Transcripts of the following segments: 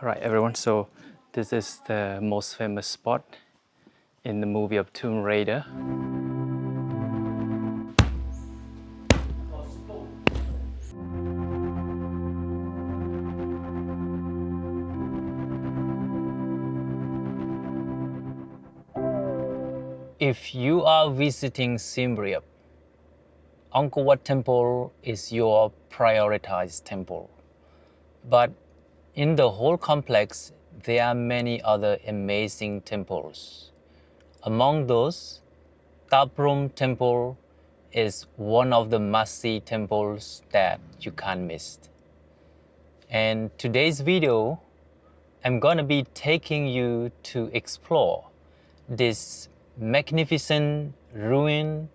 Alright everyone, so this is the most famous spot in the movie of Tomb Raider. If you are visiting Siem Reap, Angkor Wat Temple is your prioritized temple. But in the whole complex, there are many other amazing temples. Among those, Prohm Temple is one of the must-see temples that you can't miss. And today's video, I'm gonna be taking you to explore this magnificent ruin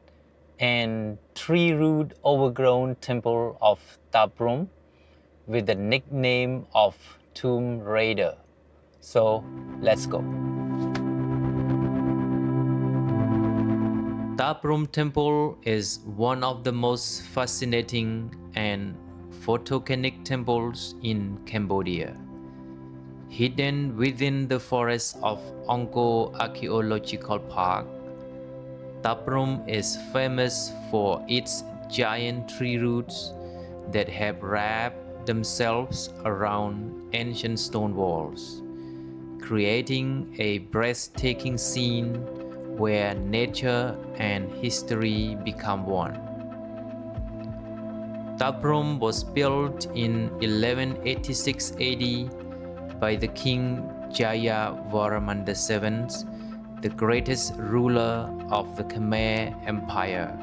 and tree-root overgrown temple of Prohm with the nickname of Tomb Raider. So let's go. Prohm Temple is one of the most fascinating and photogenic temples in Cambodia. Hidden within the forests of Angkor Archaeological Park, Prohm is famous for its giant tree roots that have wrapped themselves around ancient stone walls, creating a breathtaking scene where nature and history become one. Prohm was built in 1186 AD by the King Jayavarman VII, the greatest ruler of the Khmer Empire.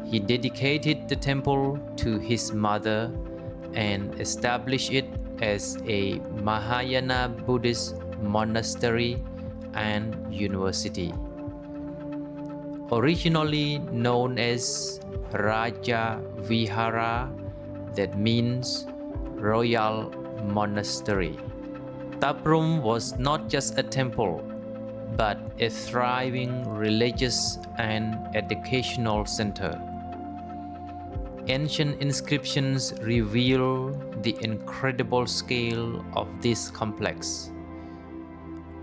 He dedicated the temple to his mother and established it as a Mahayana Buddhist monastery and university. Originally known as Raja Vihara, that means royal monastery. Prohm was not just a temple, but a thriving religious and educational center. Ancient inscriptions reveal the incredible scale of this complex.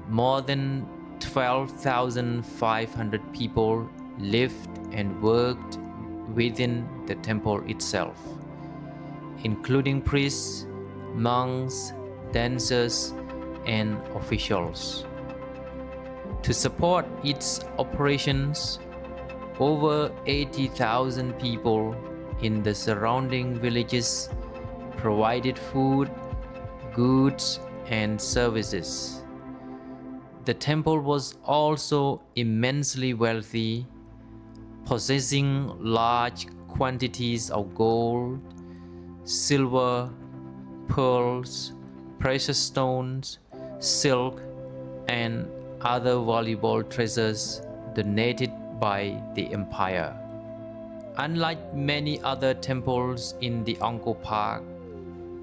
More than 12,500 people lived and worked within the temple itself, including priests, monks, dancers, and officials. To support its operations, over 80,000 people in the surrounding villages provided food, goods, and services. The temple was also immensely wealthy, possessing large quantities of gold, silver, pearls, precious stones, silk, and other valuable treasures donated by the empire. Unlike many other temples in the Angkor Park,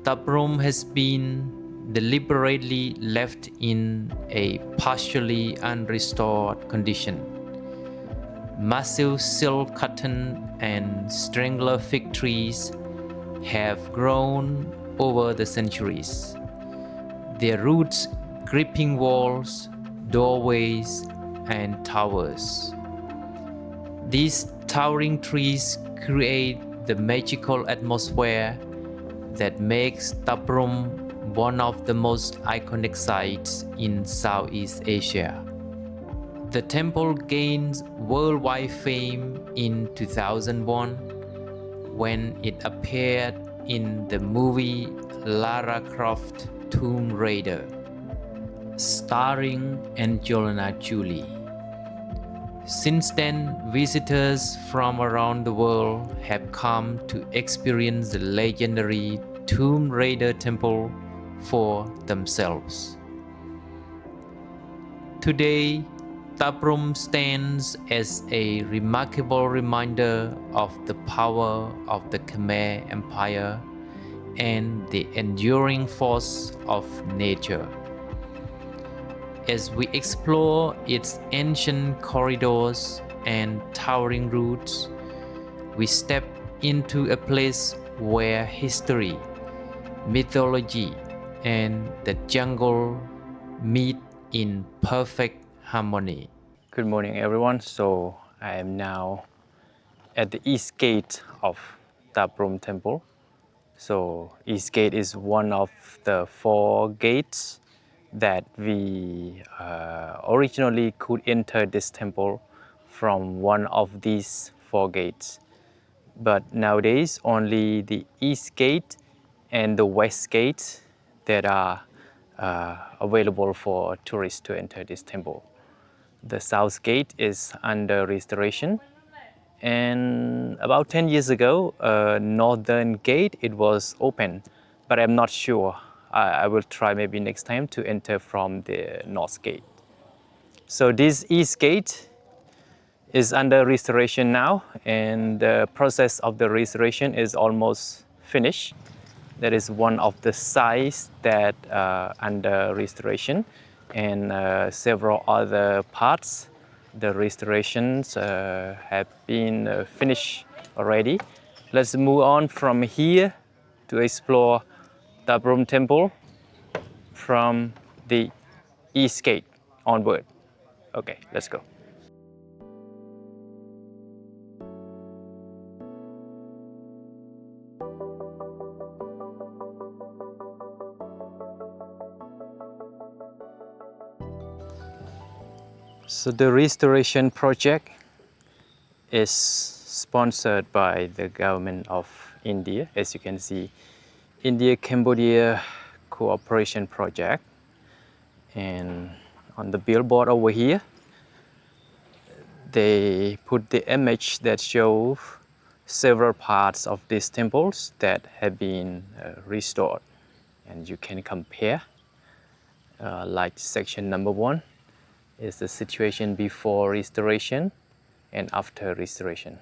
Prohm has been deliberately left in a partially unrestored condition. Massive silk curtain and strangler fig trees have grown over the centuries, their roots gripping walls, doorways, and towers. These towering trees create the magical atmosphere that makes Prohm one of the most iconic sites in Southeast Asia. The temple gained worldwide fame in 2001 when it appeared in the movie Lara Croft, Tomb Raider, starring Angelina Jolie. Since then, visitors from around the world have come to experience the legendary Tomb Raider temple for themselves. Today, Prohm stands as a remarkable reminder of the power of the Khmer Empire and the enduring force of nature. As we explore its ancient corridors and towering roots, we step into a place where history, mythology, and the jungle meet in perfect harmony. Good morning, everyone. So I am now at the east gate of the Prohm Temple. So east gate is one of the 4 gates that we originally could enter this temple from one of these 4 gates. But nowadays only the east gate and the west gate that are available for tourists to enter this temple. The south gate is under restoration, and about 10 years ago, northern gate, it was open, but I'm not sure. I will try maybe next time to enter from the north gate. So this east gate is under restoration now, and the process of the restoration is almost finished. That is one of the sites that under restoration, and several other parts. The restorations have been finished already. Let's move on from here to explore the Prohm Temple from the east gate onward. Okay, let's go. So the restoration project is sponsored by the government of India. As you can see, India-Cambodia cooperation project. And on the billboard over here, they put the image that shows several parts of these temples that have been restored. And you can compare, like section number 1 is the situation before restoration and after restoration.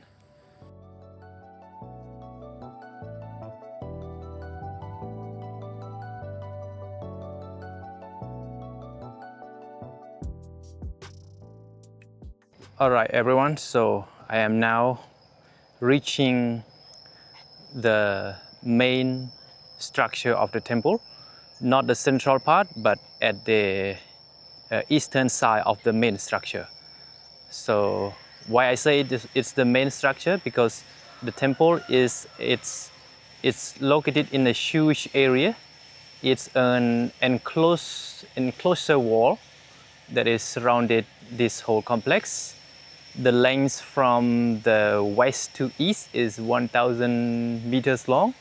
All right, everyone, so I am now reaching the main structure of the temple, not the central part, but at the eastern side of the main structure. So why I say it's the main structure, because the temple it's located in a huge area. It's an enclosure wall that is surrounded this whole complex. The length from the west to east is 1,000 meters long,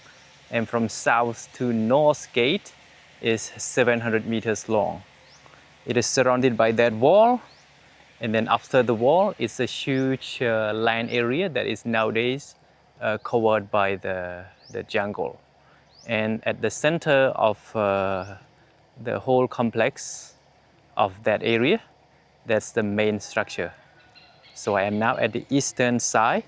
and from south to north gate is 700 meters long. It is surrounded by that wall, and then after the wall, it's a huge land area that is nowadays covered by the jungle. And at the center of the whole complex of that area, that's the main structure. So I am now at the eastern side.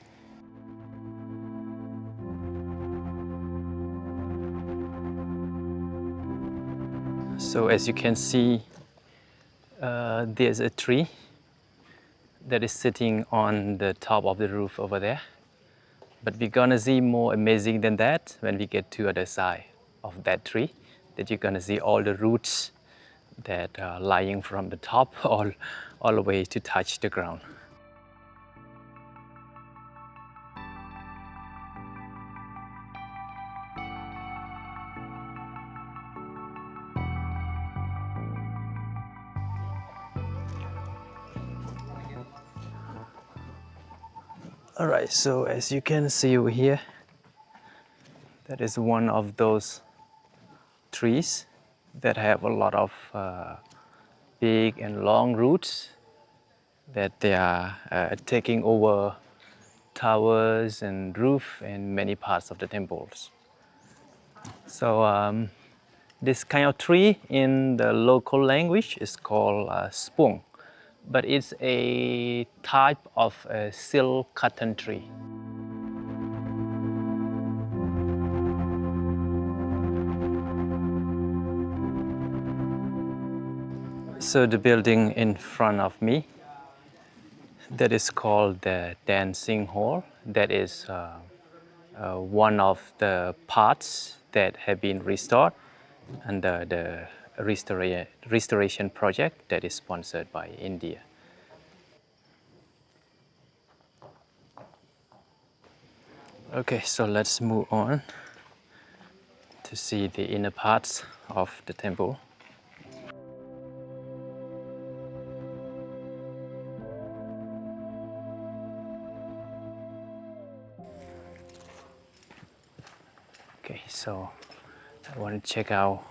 So as you can see, there's a tree that is sitting on the top of the roof over there. But we're gonna see more amazing than that when we get to other side of that tree, that you're gonna see all the roots that are lying from the top all the way to touch the ground. All right, so as you can see over here, that is one of those trees that have a lot of big and long roots, that they are taking over towers and roof and many parts of the temples. So this kind of tree in the local language is called spung, but it's a type of silk cotton tree. So the building in front of me, that is called the dancing hall. That is one of the parts that have been restored. under the restoration project that is sponsored by India. Okay, so let's move on to see the inner parts of the temple. Okay, so I want to check out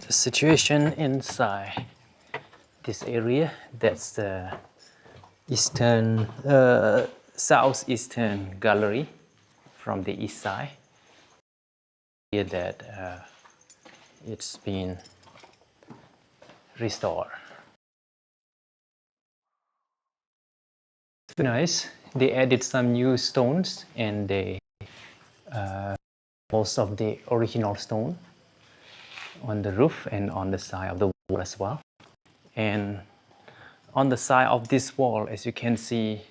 the situation inside this area. That's the southeastern gallery from the east side. Here that it's been restored. It's nice. They added some new stones and they most of the original stone on the roof and on the side of the wall as well. And on the side of this wall, as you can see,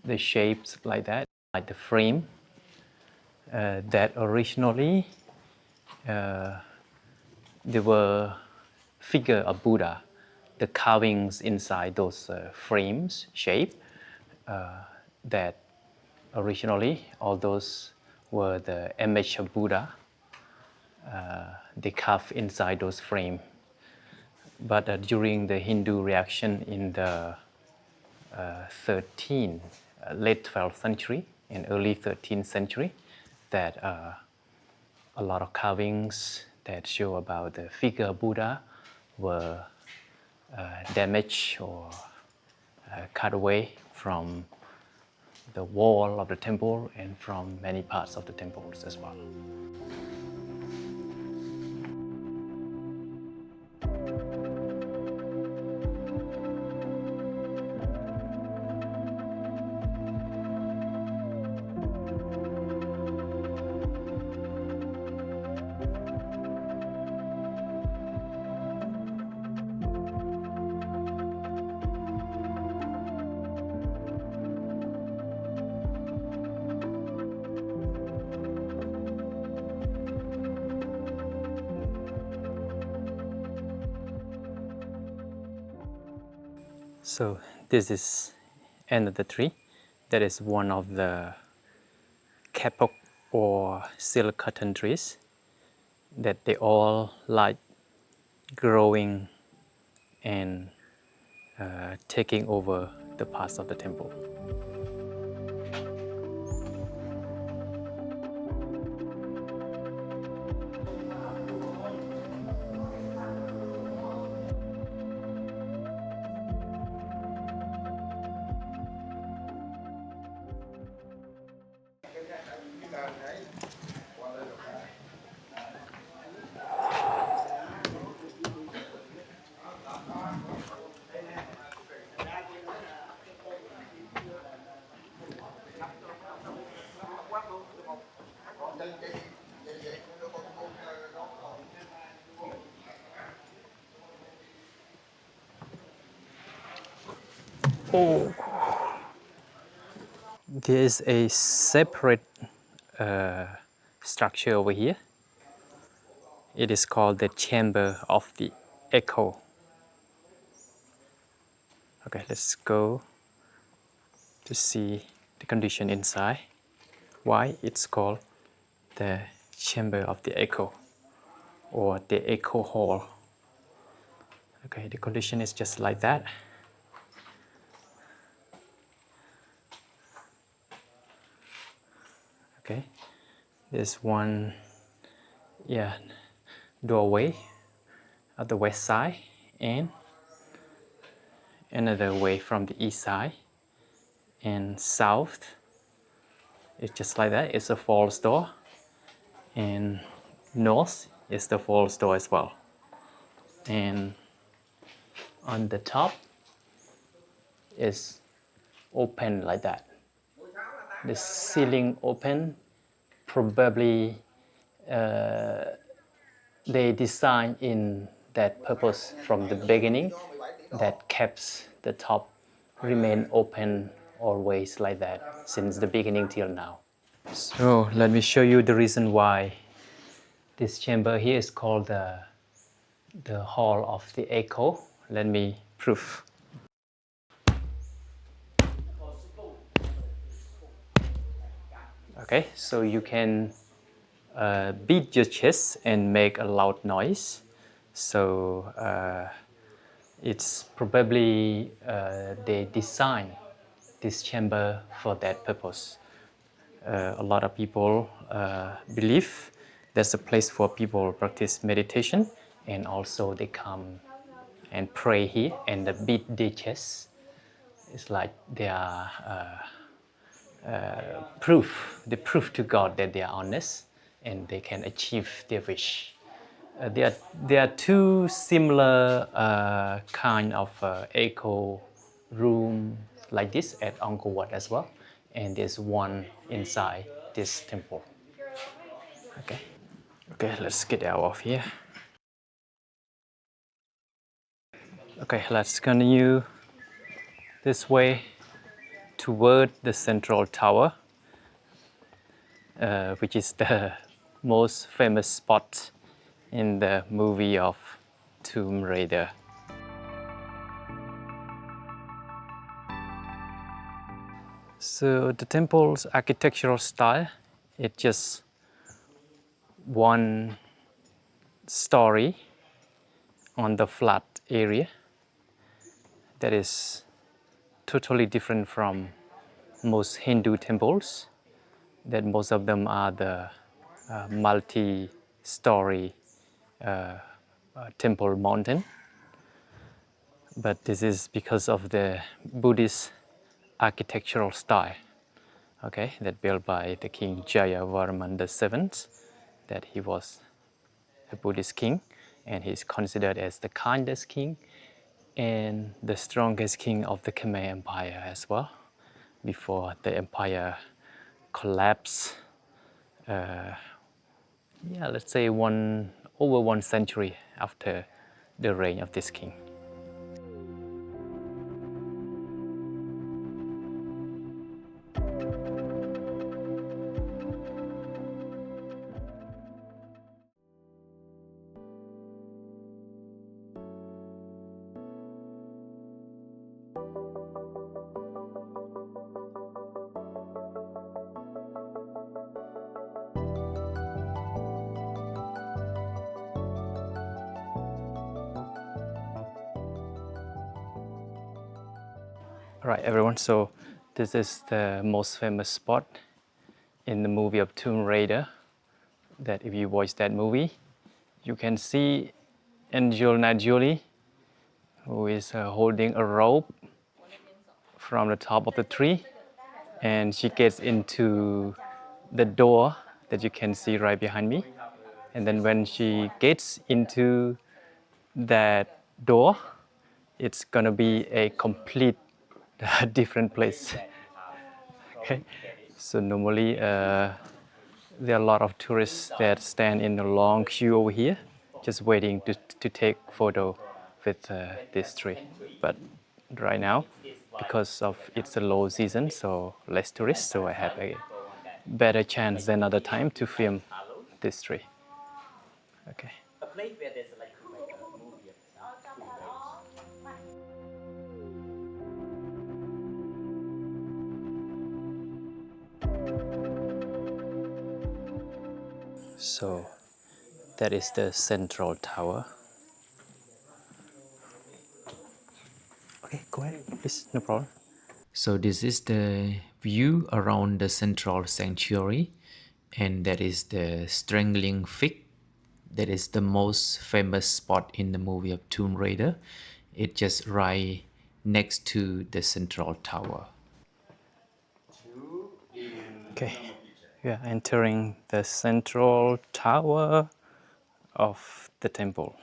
the shapes like that, like the frame that originally there were figure of Buddha. The carvings inside those frames shape that originally all those were the image of Buddha. They carved inside those frames. But during the Hindu reaction in the 13th, late 12th century and early 13th century, that a lot of carvings that show about the figure of Buddha were damaged or cut away from the wall of the temple and from many parts of the temples as well. So this is another tree. That is one of the kapok or silk cotton trees that they all like growing and taking over the parts of the temple. Oh, there is a separate structure over here. It is called the Chamber of the Echo. Okay, let's go to see the condition inside. Why it's called the Chamber of the Echo or the Echo Hall. Okay, the condition is just like that. Okay, there's one doorway at the west side and another way from the east side and south. It's just like that. It's a false door, and north is the false door as well. And on the top is open like that. The ceiling open, probably they designed in that purpose from the beginning, that keeps the top remain open always like that since the beginning till now. So let me show you the reason why This chamber here is called the Hall of the Echo. Let me prove. Okay, so you can beat your chest and make a loud noise. So it's probably they design this chamber for that purpose. A lot of people believe that's a place for people practice meditation, and also they come and pray here and they beat their chest. It's like they are they prove to God that they are honest and they can achieve their wish. There are two similar kind of echo room like this at Angkor Wat as well, and there's one inside this temple. Okay, okay, let's get out of here. Okay, let's continue this way toward the central tower, which is the most famous spot in the movie of Tomb Raider. So the temple's architectural style, it's just one story on the flat area that is totally different from most Hindu temples, that most of them are the multi-story temple mountain. But this is because of the Buddhist architectural style, okay, that built by the King Jayavarman VII, that he was the Buddhist king, and he's considered as the kindest king and the strongest king of the Khmer Empire as well, before the empire collapsed. Let's say over 1 century after the reign of this king. All right, everyone, so this is the most famous spot in the movie of Tomb Raider, that if you watch that movie, you can see Angelina Jolie, who is holding a rope from the top of the tree, and she gets into the door that you can see right behind me. And then when she gets into that door, it's gonna be a complete different place. Okay, so normally there are a lot of tourists that stand in a long queue over here, just waiting to take photo with this tree. But right now, because of it's a low season, so less tourists, so I have a better chance than other time to film this tree. Okay. A place where there's like a movie So that is the central tower. Okay, go ahead, please, no problem. So this is the view around the central sanctuary, and that is the strangling fig. That is the most famous spot in the movie of Tomb Raider. It's just right next to the central tower. Okay, we are entering the central tower of the temple.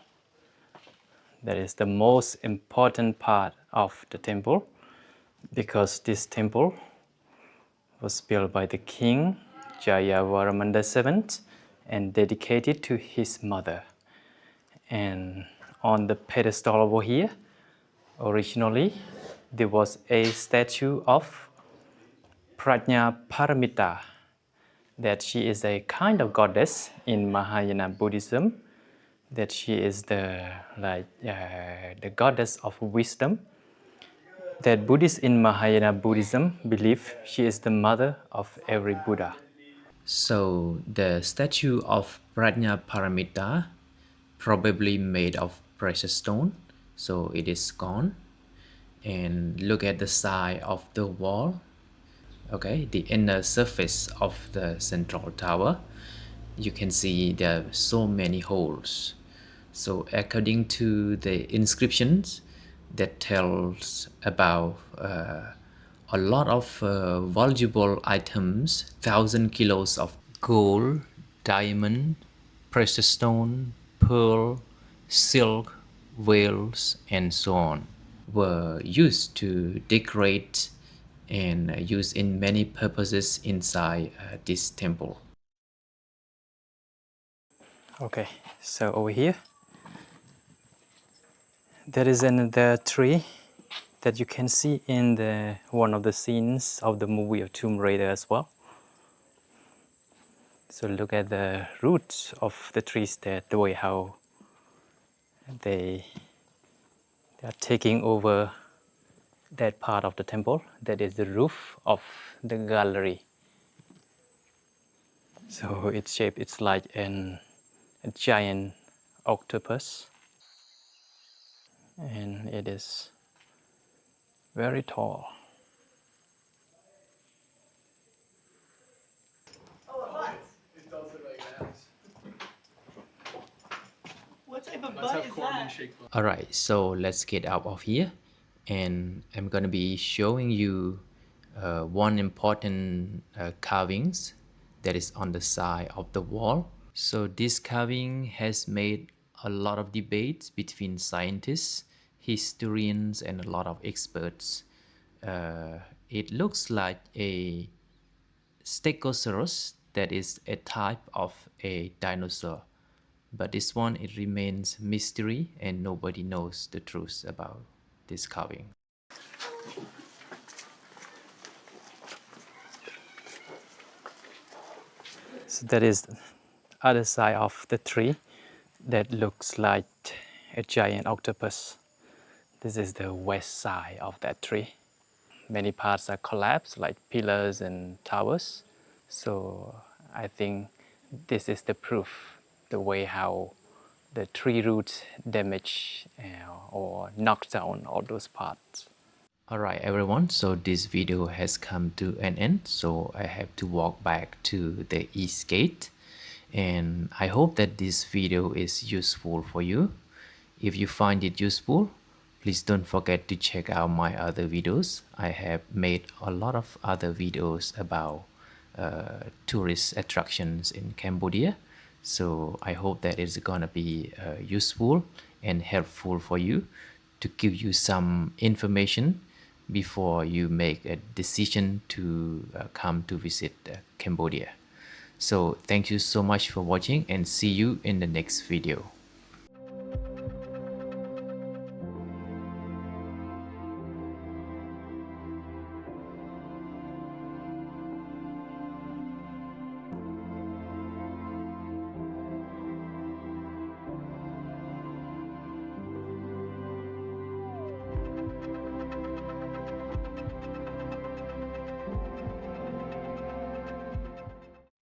That is the most important part of the temple, because this temple was built by the King Jayavarman VII and dedicated to his mother. And on the pedestal over here, originally there was a statue of Prajna Paramita, that she is a kind of goddess in Mahayana Buddhism, that she is the the goddess of wisdom, that Buddhists in Mahayana Buddhism believe she is the mother of every Buddha. So the statue of Prajna Paramita, probably made of precious stone, so it is gone. And look at the side of the wall, okay, the inner surface of the central tower. You can see there are so many holes. So according to the inscriptions that tells about a lot of valuable items, 1,000 kilos of gold, diamond, precious stone, pearl, silk, whales, and so on were used to decorate and used in many purposes inside this temple. Okay, so over here there is another tree that you can see in one of the scenes of the movie of Tomb Raider as well. So look at the roots of the trees there, the way how they are taking over that part of the temple. That is the roof of the gallery. So its shape, it's like a giant octopus, and it is very tall. It does look like an axe. What type of butt is that? Alright, so let's get out of here, and I'm gonna be showing you one important carvings that is on the side of the wall. So this carving has made a lot of debates between scientists, historians, and a lot of experts. It looks like a Stegosaurus, that is a type of a dinosaur. But this one, it remains mystery and nobody knows the truth about this carving. So that is the other side of the tree that looks like a giant octopus. This is the west side of that tree. Many parts are collapsed, like pillars and towers. So I think this is the proof, the way how the tree roots damage or knock down all those parts. Alright everyone, so this video has come to an end, so I have to walk back to the east gate, and I hope that this video is useful for you. If you find it useful, please don't forget to check out my other videos. I have made a lot of other videos about tourist attractions in Cambodia, so I hope that it's gonna be useful and helpful for you to give you some information before you make a decision to come to visit Cambodia. So thank you so much for watching, and see you in the next video.